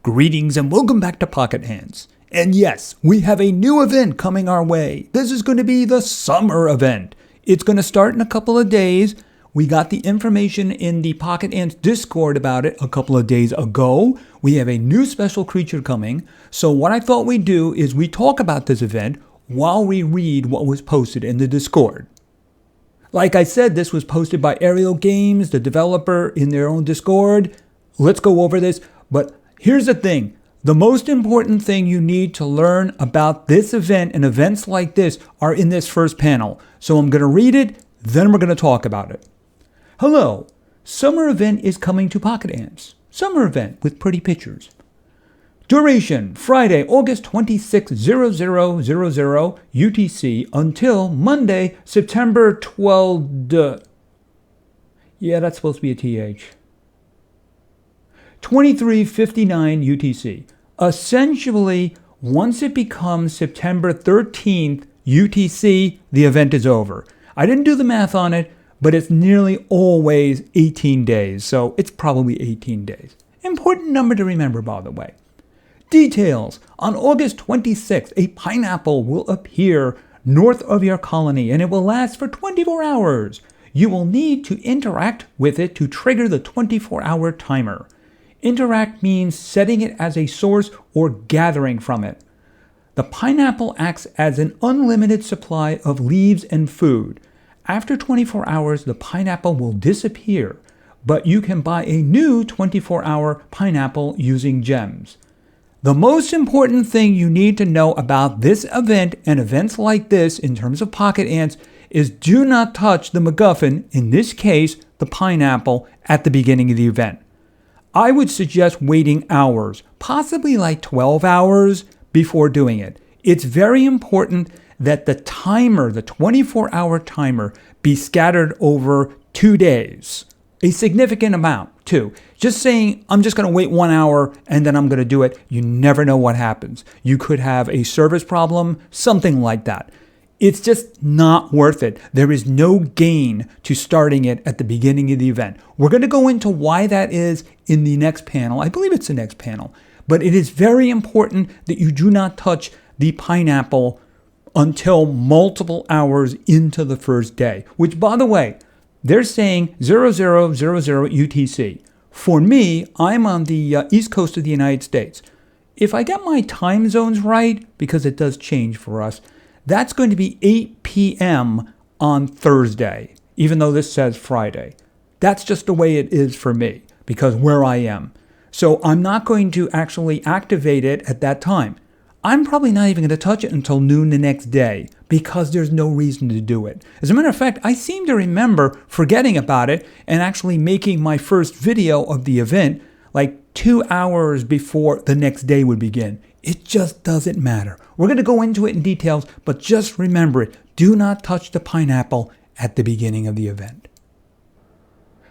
Greetings and welcome back to Pocket Hands. And yes, we have a new event coming our way. This is going to be the summer event. It's going to start in a couple of days. We got the information in the Pocket Hands Discord about it a couple of days ago. We have a new special creature coming. So what I thought we'd do is we talk about this event while we read what was posted in the Discord. Like I said, this was posted by Ariel Games, the developer, in their own Discord. Let's go over this. But here's the thing. The most important thing you need to learn about this event and events like this are in this first panel. So I'm going to read it, then we're going to talk about it. Hello. Summer event is coming to Pocket Hands. Summer event with pretty pictures. Duration, Friday, August 26, 0000 UTC until Monday, September 12th. Yeah, that's supposed to be a TH. 23:59 UTC. Essentially, once it becomes September 13th UTC, the event is over. I didn't do the math on it, but it's nearly always 18 days, so it's probably 18 days. Important number to remember, by the way. Details. On August 26th, a pineapple will appear north of your colony, and it will last for 24 hours. You will need to interact with it to trigger the 24-hour timer. Interact means setting it as a source or gathering from it. The pineapple acts as an unlimited supply of leaves and food. After 24 hours, the pineapple will disappear, but you can buy a new 24-hour pineapple using gems. The most important thing you need to know about this event and events like this in terms of Pocket Ants is do not touch the MacGuffin, in this case, the pineapple, at the beginning of the event. I would suggest waiting hours, possibly like 12 hours before doing it. It's very important that the timer, the 24-hour timer, be scattered over 2 days. A significant amount, too. Just saying, I'm just going to wait 1 hour and then I'm going to do it. You never know what happens. You could have a service problem, something like that. It's just not worth it. There is no gain to starting it at the beginning of the event. We're going to go into why that is in the next panel. I believe it's the next panel. But it is very important that you do not touch the pineapple until multiple hours into the first day. Which, by the way, they're saying 0000 UTC. For me, I'm on the east coast of the United States. If I get my time zones right, because it does change for us, that's going to be 8 p.m. on Thursday, even though this says Friday. That's just the way it is for me, because where I am. So I'm not going to actually activate it at that time. I'm probably not even going to touch it until noon the next day, because there's no reason to do it. As a matter of fact, I seem to remember forgetting about it and actually making my first video of the event like 2 hours before the next day would begin. It just doesn't matter. We're going to go into it in details, but just remember it. Do not touch the pineapple at the beginning of the event.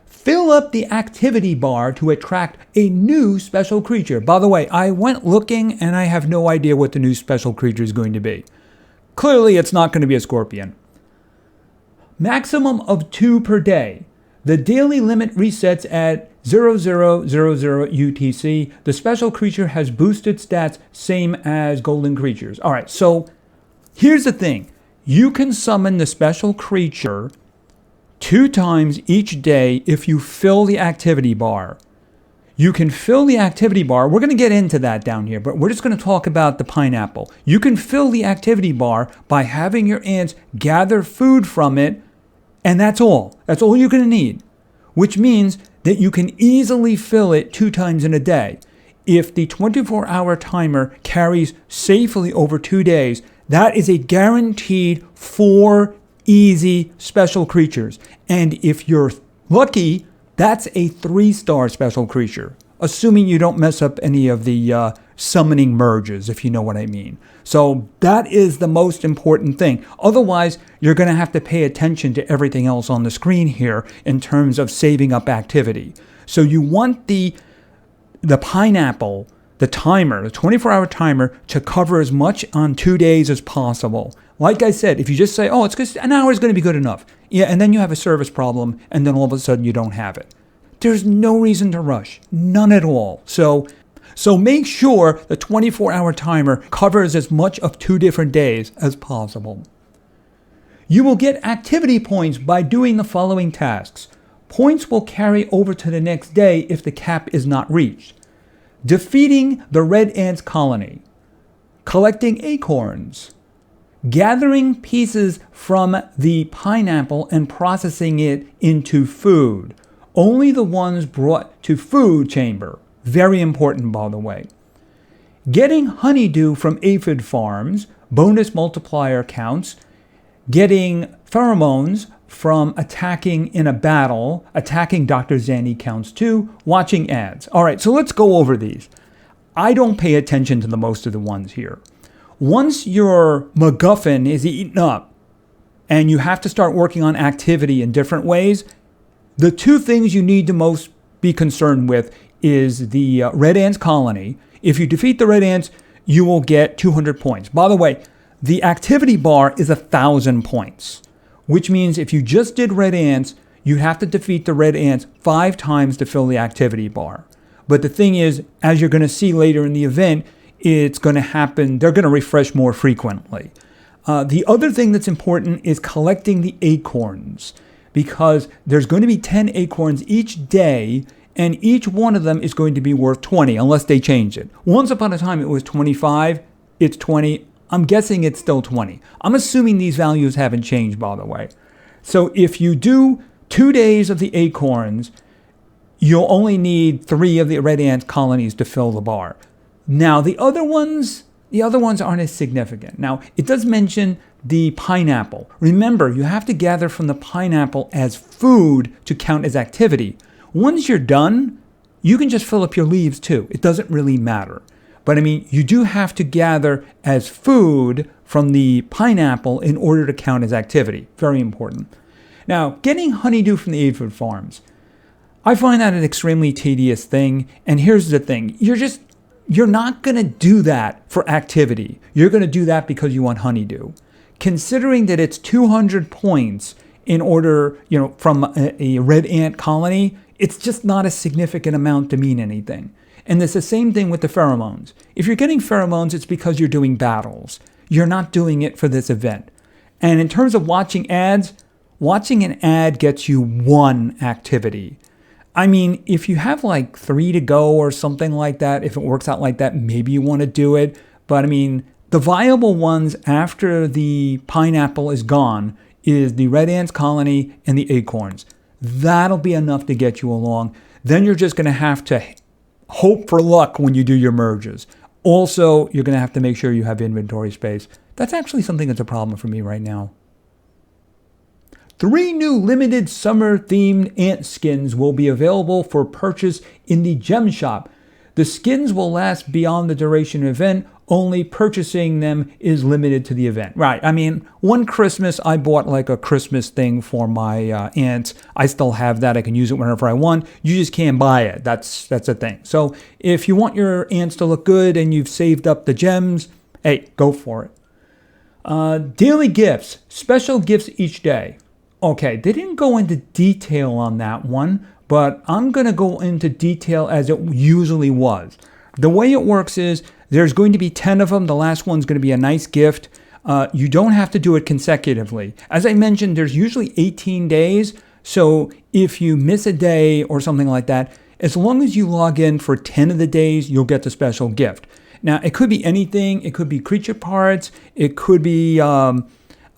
Fill up the activity bar to attract a new special creature. By the way, I went looking and I have no idea what the new special creature is going to be. Clearly, it's not going to be a scorpion. Maximum of 2 per day. The daily limit resets at 0000 UTC. The special creature has boosted stats, same as golden creatures. All right, so here's the thing. You can summon the special creature 2 times each day if you fill the activity bar. You can fill the activity bar. We're going to get into that down here, but we're just going to talk about the pineapple. You can fill the activity bar by having your ants gather food from it, and that's all. That's all you're going to need, which means that you can easily fill it 2 times in a day. If the 24-hour timer carries safely over 2 days, that is a guaranteed 4 easy special creatures. And if you're lucky, that's a 3-star special creature, assuming you don't mess up any of the summoning merges, if you know what I mean. So that is the most important thing. Otherwise, you're going to have to pay attention to everything else on the screen here in terms of saving up activity. So you want the pineapple, the timer, the 24-hour timer, to cover as much on 2 days as possible. Like I said, if you just say, oh, it's just an hour is going to be good enough. Yeah, and then you have a service problem, and then all of a sudden you don't have it. There's no reason to rush. None at all. So So make sure the 24-hour timer covers as much of 2 different days as possible. You will get activity points by doing the following tasks. Points will carry over to the next day if the cap is not reached. Defeating the red ants colony. Collecting acorns. Gathering pieces from the pineapple and processing it into food. Only the ones brought to food chamber. Very important, by the way. Getting honeydew from aphid farms. Bonus multiplier counts. Getting pheromones from attacking in a battle. Attacking Dr. Zanny counts too. Watching ads. All right, so let's go over these. I don't pay attention to the most of the ones here. Once your MacGuffin is eaten up and you have to start working on activity in different ways, the 2 things you need to most be concerned with is the red ants colony. If you defeat the red ants, you will get 200 points. By the way, the activity bar is 1,000 points, which means if you just did red ants, you have to defeat the red ants 5 times to fill the activity bar. But the thing is, as you're going to see later in the event, it's going to happen, they're going to refresh more frequently. The other thing that's important is collecting the acorns, because there's going to be 10 acorns each day, and each one of them is going to be worth 20, unless they change it. Once upon a time, it was 25, it's 20. I'm guessing it's still 20. I'm assuming these values haven't changed, by the way. So if you do 2 days of the acorns, you'll only need 3 of the red ant colonies to fill the bar. Now, the other ones aren't as significant. Now, it does mention the pineapple. Remember, you have to gather from the pineapple as food to count as activity. Once you're done, you can just fill up your leaves too. It doesn't really matter. But I mean, you do have to gather as food from the pineapple in order to count as activity. Very important. Now, getting honeydew from the aphid farms. I find that an extremely tedious thing. And here's the thing. You're not going to do that for activity. You're going to do that because you want honeydew. Considering that it's 200 points in order, from a red ant colony, it's just not a significant amount to mean anything. And it's the same thing with the pheromones. If you're getting pheromones, it's because you're doing battles. You're not doing it for this event. And in terms of watching ads, watching an ad gets you 1 activity. I mean, if you have like 3 to go or something like that, if it works out like that, maybe you want to do it. But I mean, the viable ones after the pineapple is gone is the red ants colony and the acorns. That'll be enough to get you along. Then you're just going to have to hope for luck when you do your merges. Also, you're going to have to make sure you have inventory space. That's actually something that's a problem for me right now. 3 new limited summer-themed ant skins will be available for purchase in the gem shop. The skins will last beyond the duration of the event. Only purchasing them is limited to the event. Right. I mean, one Christmas, I bought like a Christmas thing for my ants. I still have that. I can use it whenever I want. You just can't buy it. That's a thing. So if you want your ants to look good and you've saved up the gems, hey, go for it. Daily gifts. Special gifts each day. Okay, they didn't go into detail on that one, but I'm going to go into detail as it usually was. The way it works is there's going to be 10 of them. The last one's going to be a nice gift. You don't have to do it consecutively. As I mentioned, there's usually 18 days. So if you miss a day or something like that, as long as you log in for 10 of the days, you'll get the special gift. Now, it could be anything. It could be creature parts. It could be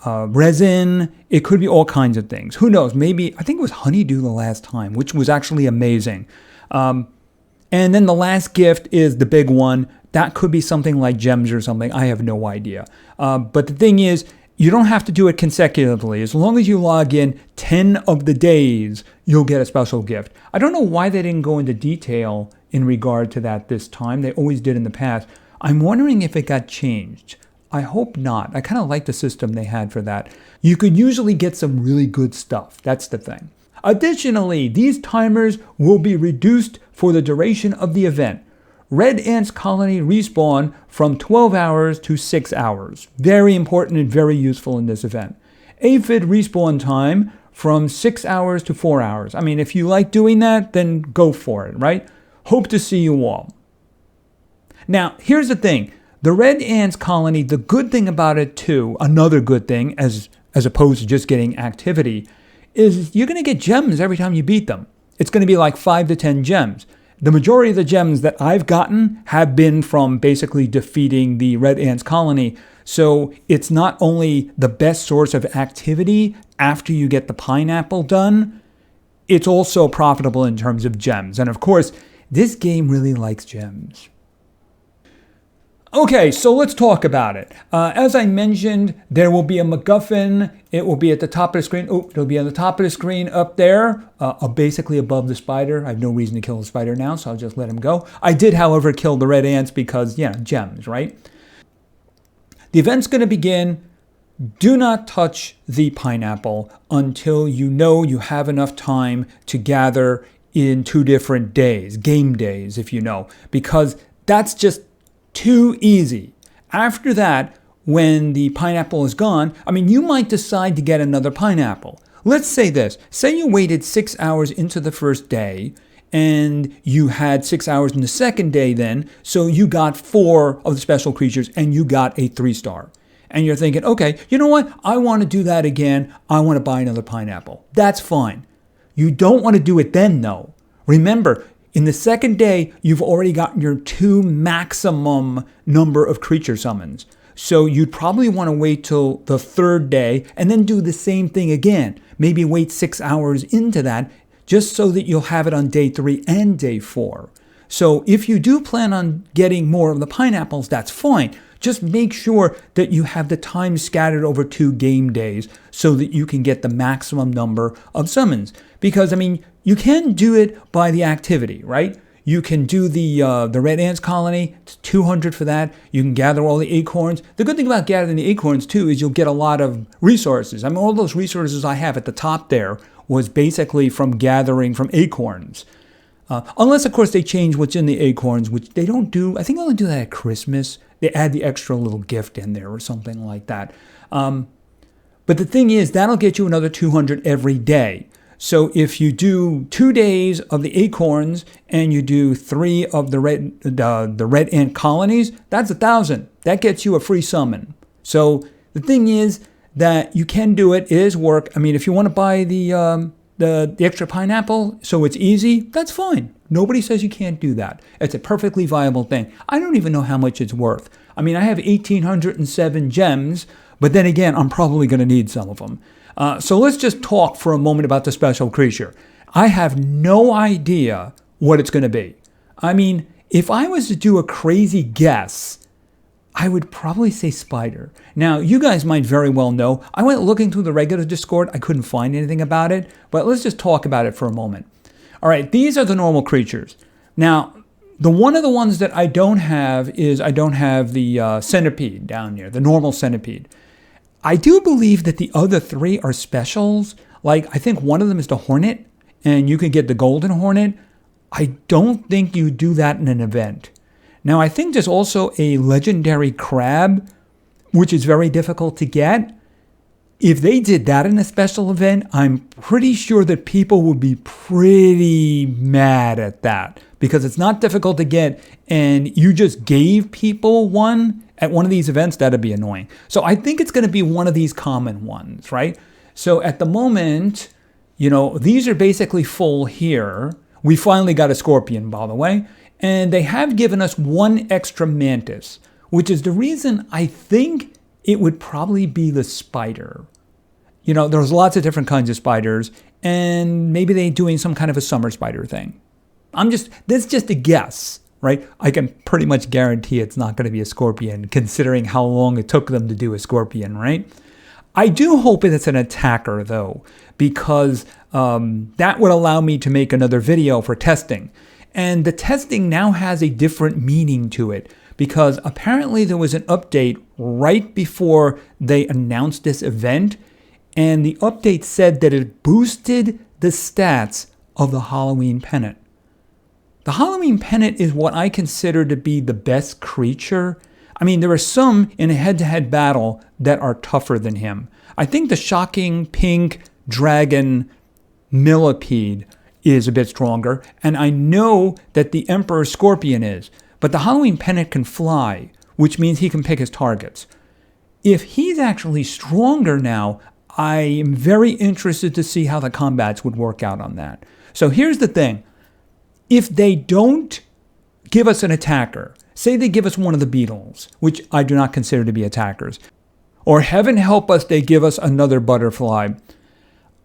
resin. It could be all kinds of things. Who knows? Maybe, I think it was honeydew the last time, which was actually amazing. And then the last gift is the big one. That could be something like gems or something. I have no idea. But the thing is, you don't have to do it consecutively. As long as you log in 10 of the days, you'll get a special gift. I don't know why they didn't go into detail in regard to that this time. They always did in the past. I'm wondering if it got changed. I hope not. I kind of like the system they had for that. You could usually get some really good stuff. That's the thing. Additionally, these timers will be reduced for the duration of the event. Red Ants Colony respawn from 12 hours to 6 hours. Very important and very useful in this event. Aphid respawn time from 6 hours to 4 hours. I mean, if you like doing that, then go for it, right? Hope to see you all. Now, here's the thing. The red ants colony, the good thing about it too, another good thing as opposed to just getting activity, is you're going to get gems every time you beat them. It's going to be like 5 to 10 gems. The majority of the gems that I've gotten have been from basically defeating the red ants colony. So it's not only the best source of activity after you get the pineapple done, it's also profitable in terms of gems. And of course, this game really likes gems. Okay, so let's talk about it. As I mentioned, there will be a MacGuffin. It will be at the top of the screen. Oh, it'll be on the top of the screen up there, basically above the spider. I have no reason to kill the spider now, so I'll just let him go. I did, however, kill the red ants because, gems, right? The event's going to begin. Do not touch the pineapple until you know you have enough time to gather in 2 different days, game days, if you know, because that's just too easy. After that, when the pineapple is gone, you might decide to get another pineapple. Let's say this. Say you waited 6 hours into the first day, and you had 6 hours in the second day then, so you got 4 of the special creatures, and you got a 3-star. And you're thinking, okay, you know what? I want to do that again. I want to buy another pineapple. That's fine. You don't want to do it then, though. Remember, in the second day, you've already gotten your 2 maximum number of creature summons. So you'd probably want to wait till the 3rd day and then do the same thing again. Maybe wait 6 hours into that just so that you'll have it on day 3 and day 4. So if you do plan on getting more of the pineapples, that's fine. Just make sure that you have the time scattered over 2 game days so that you can get the maximum number of summons. Because, you can do it by the activity, right? You can do the red ants colony. It's 200 for that. You can gather all the acorns. The good thing about gathering the acorns, too, is you'll get a lot of resources. All those resources I have at the top there was basically from gathering from acorns. Unless, of course, they change what's in the acorns, which they don't do. I think they only do that at Christmas. They add the extra little gift in there or something like that. But the thing is, that'll get you another 200 every day. So if you do 2 days of the acorns and you do 3 of the red ant colonies, that's 1,000. That gets you a free summon. So the thing is that you can do it. It is work. If you want to buy the extra pineapple so it's easy, that's fine. Nobody says you can't do that. It's a perfectly viable thing. I don't even know how much it's worth. I have 1,807 gems, but then again, I'm probably going to need some of them. So let's just talk for a moment about the special creature. I have no idea what it's going to be. If I was to do a crazy guess, I would probably say spider. Now, you guys might very well know. I went looking through the regular Discord. I couldn't find anything about it, but let's just talk about it for a moment. All right, these are the normal creatures. Now, one of the ones that I don't have is I don't have the centipede down here, the normal centipede. I do believe that the other 3 are specials. Like, I think one of them is the hornet, and you can get the golden hornet. I don't think you do that in an event. Now, I think there's also a legendary crab, which is very difficult to get. If they did that in a special event, I'm pretty sure that people would be pretty mad at that because it's not difficult to get, and you just gave people one at one of these events. That'd be annoying. So I think it's going to be one of these common ones, right? So at the moment, these are basically full here. We finally got a scorpion, by the way, and they have given us 1 extra mantis, which is the reason I think it would probably be the spider. There's lots of different kinds of spiders, and maybe they're doing some kind of a summer spider thing. That's just a guess, right? I can pretty much guarantee it's not going to be a scorpion, considering how long it took them to do a scorpion, right? I do hope it's an attacker, though, because that would allow me to make another video for testing. And the testing now has a different meaning to it, because apparently there was an update right before they announced this event, and the update said that it boosted the stats of the Halloween pennant. The Halloween pennant is what I consider to be the best creature. There are some in a head-to-head battle that are tougher than him. I think the shocking pink dragon millipede is a bit stronger, and I know that the Emperor Scorpion is. But the Halloween pennant can fly, which means he can pick his targets. If he's actually stronger now, I am very interested to see how the combats would work out on that. So here's the thing. If they don't give us an attacker, say they give us one of the beetles, which I do not consider to be attackers, or heaven help us, they give us another butterfly,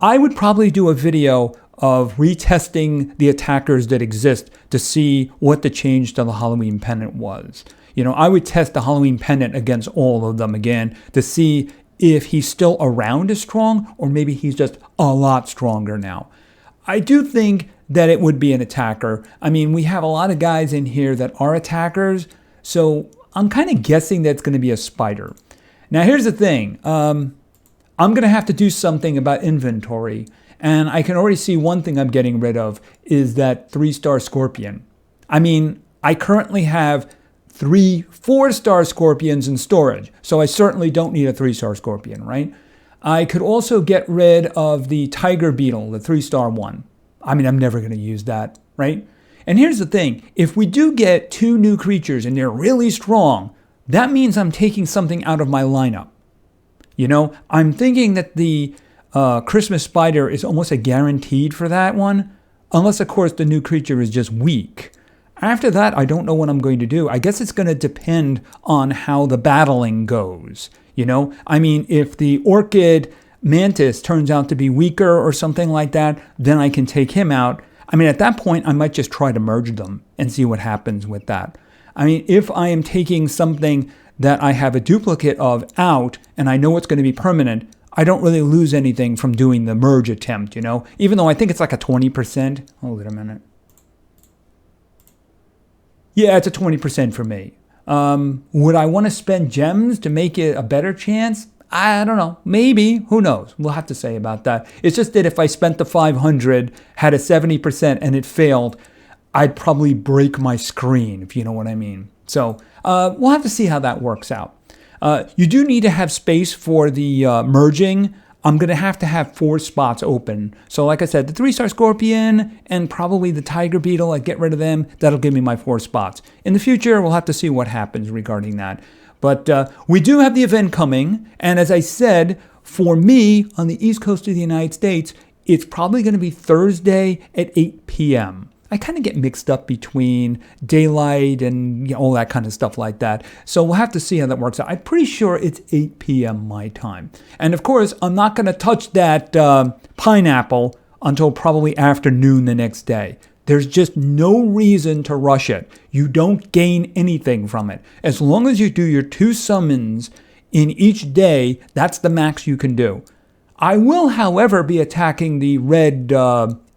I would probably do a video of retesting the attackers that exist to see what the change to the Halloween pennant was. I would test the Halloween pennant against all of them again to see if he's still around as strong or maybe he's just a lot stronger now. I do think that it would be an attacker. I mean, we have a lot of guys in here that are attackers, so I'm kind of guessing that's going to be a spider. Now, here's the thing. I'm going to have to do something about inventory, and I can already see one thing I'm getting rid of is that 3-star scorpion. I mean, I currently have 3 4-star scorpions in storage, so I certainly don't need a 3-star scorpion, right? I could also get rid of the tiger beetle, the 3-star one. I mean, I'm never going to use that, right? And here's the thing. If we do get 2 new creatures and they're really strong, that means I'm taking something out of my lineup. I'm thinking that the Christmas spider is almost a guaranteed for that one, unless, of course, the new creature is just weak. After that, I don't know what I'm going to do. I guess it's going to depend on how the battling goes. I mean, if the orchid mantis turns out to be weaker or something like that, then I can take him out. I mean, at that point, I might just try to merge them and see what happens with that. I mean, if I am taking something that I have a duplicate of out and I know it's going to be permanent, I don't really lose anything from doing the merge attempt, even though I think it's like a 20%. Hold it a minute. Yeah, it's a 20% for me. Would I want to spend gems to make it a better chance? I don't know. Maybe. Who knows? We'll have to say about that. It's just that if I spent the 500, had a 70%, and it failed, I'd probably break my screen, if you know what I mean. So we'll have to see how that works out. You do need to have space for the merging. I'm going to have 4 spots open. So like I said, the 3-star scorpion and probably the tiger beetle, I get rid of them. That'll give me my 4 spots. In the future, we'll have to see what happens regarding that. But we do have the event coming. And as I said, for me, on the East Coast of the United States, it's probably going to be Thursday at 8 p.m. I kind of get mixed up between daylight and all that kind of stuff like that. So we'll have to see how that works out. I'm pretty sure it's 8 p.m. my time. And of course, I'm not going to touch that pineapple until probably afternoon the next day. There's just no reason to rush it. You don't gain anything from it. As long as you do your 2 summons in each day, that's the max you can do. I will, however, be attacking the red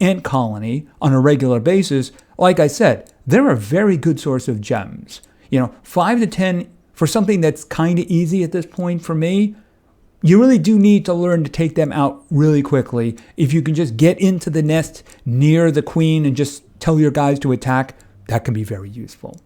ant colony on a regular basis. Like I said, they're a very good source of gems. 5 to 10 for something that's kind of easy at this point for me. You really do need to learn to take them out really quickly. If you can just get into the nest near the queen and just tell your guys to attack, that can be very useful.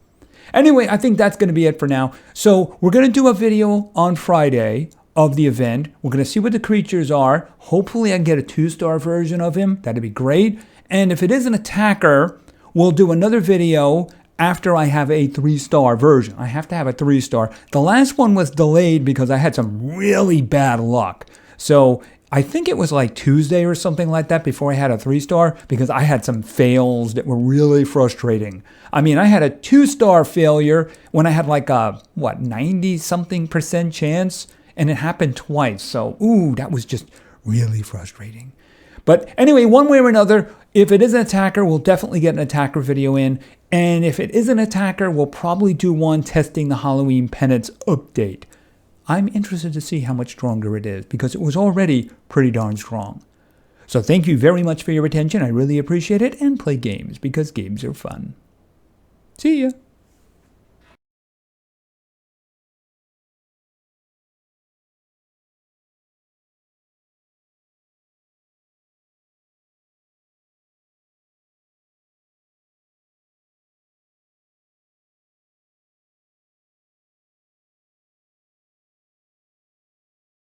Anyway, I think that's going to be it for now. So we're going to do a video on Friday of the event. We're going to see what the creatures are. Hopefully I can get a 2-star version of him. That'd be great. And if it is an attacker, we'll do another video after I have a 3-star version. I have to have a 3-star. The last one was delayed because I had some really bad luck. So I think it was like Tuesday or something like that before I had a 3-star because I had some fails that were really frustrating. I mean, I had a 2-star failure when I had like a, 90-something% chance. And it happened twice. So, that was just really frustrating. But anyway, one way or another, if it is an attacker, we'll definitely get an attacker video in. And if it is an attacker, we'll probably do one testing the Halloween Penance update. I'm interested to see how much stronger it is because it was already pretty darn strong. So thank you very much for your attention. I really appreciate it. And play games because games are fun. See ya.